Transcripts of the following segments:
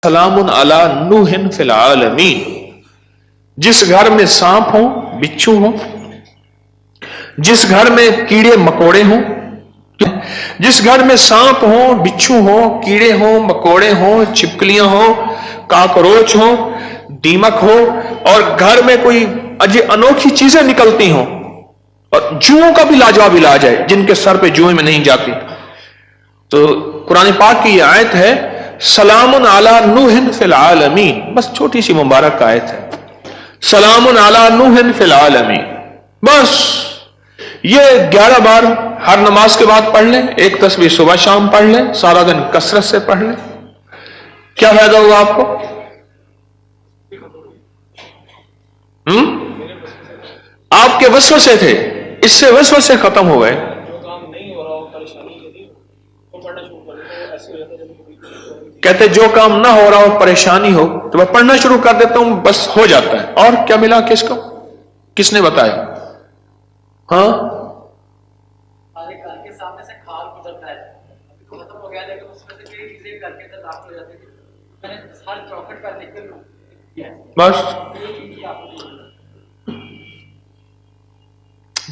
سلام علی نوح فی العالمین. جس گھر میں سانپ ہو، بچھو ہو، جس گھر میں کیڑے مکوڑے ہوں، جس گھر میں سانپ ہو، بچھو ہو، کیڑے ہوں، مکوڑے ہوں، چھپکلیاں ہوں، کاکروچ ہوں، دیمک ہو، اور گھر میں کوئی انوکھی چیزیں نکلتی ہوں، اور جوؤں کا بھی لاجواب علاج ہے جن کے سر پہ جوئیں میں نہیں جاتی. تو قرآن پاک کی یہ آیت ہے سلام علی نوح فی العالمین، بس چھوٹی سی مبارک آیت ہے. سلام علی نوح فی العالمین، بس یہ 11 بار ہر نماز کے بعد پڑھ لیں. ایک تسبیح صبح شام پڑھ لیں، سارا دن کثرت سے پڑھ لیں. کیا فائدہ ہوگا آپ کو؟ آپ کے وسوسے تھے، اس سے وسوسے ختم ہو گئے. کہتے جو کام نہ ہو رہا ہو، پریشانی ہو، تو میں پڑھنا شروع کر دیتا ہوں، بس ہو جاتا ہے. اور کیا ملا کس کو؟ کس نے بتایا؟ ہاں بس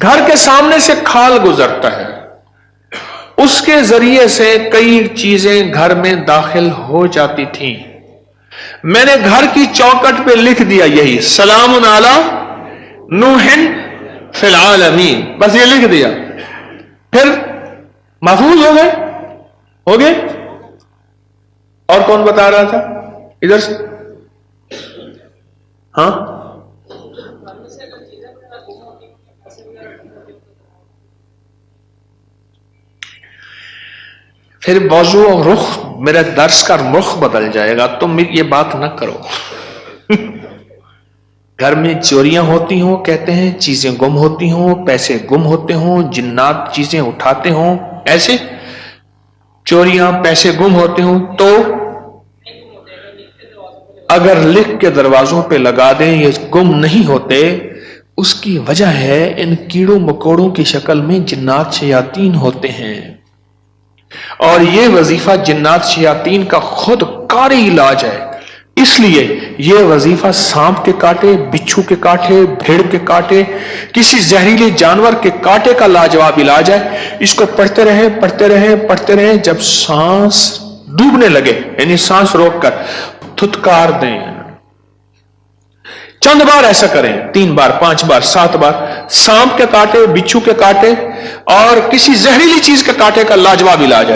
گھر کے سامنے سے کھال گزرتا ہے، اس کے ذریعے سے کئی چیزیں گھر میں داخل ہو جاتی تھیں. میں نے گھر کی چوکٹ پہ لکھ دیا یہی سلام علی نوح فی العالمین، بس یہ لکھ دیا، پھر محفوظ ہو گئے. اور کون بتا رہا تھا ادھر سے؟ ہاں پھر موضوع اور رخ، میرے درس کا رخ بدل جائے گا. تم یہ بات نہ کرو. گھر میں چوریاں ہوتی ہوں، کہتے ہیں چیزیں گم ہوتی ہوں، پیسے گم ہوتے ہوں، جنات چیزیں اٹھاتے ہوں، ایسے چوریاں پیسے گم ہوتے ہوں، تو اگر لکھ کے دروازوں پہ لگا دیں یہ گم نہیں ہوتے. اس کی وجہ ہے ان کیڑوں مکوڑوں کی شکل میں جنات شیاطین ہوتے ہیں، اور یہ وظیفہ جنات شیاطین کا خود کاری علاج ہے. اس لیے یہ وظیفہ سانپ کے کاٹے، بچھو کے کاٹے، بھیڑ کے کاٹے، کسی زہریلے جانور کے کاٹے کا لاجواب علاج ہے. اس کو پڑھتے رہیں پڑھتے رہیں پڑھتے رہیں، جب سانس ڈوبنے لگے یعنی سانس روک کر تھتکار دیں. چند بار ایسا کریں، 3 بار 5 بار 7 بار. سانپ کے کاٹے، بچھو کے کاٹے اور کسی زہریلی چیز کے کاٹے کا لاجواب علاج ہے.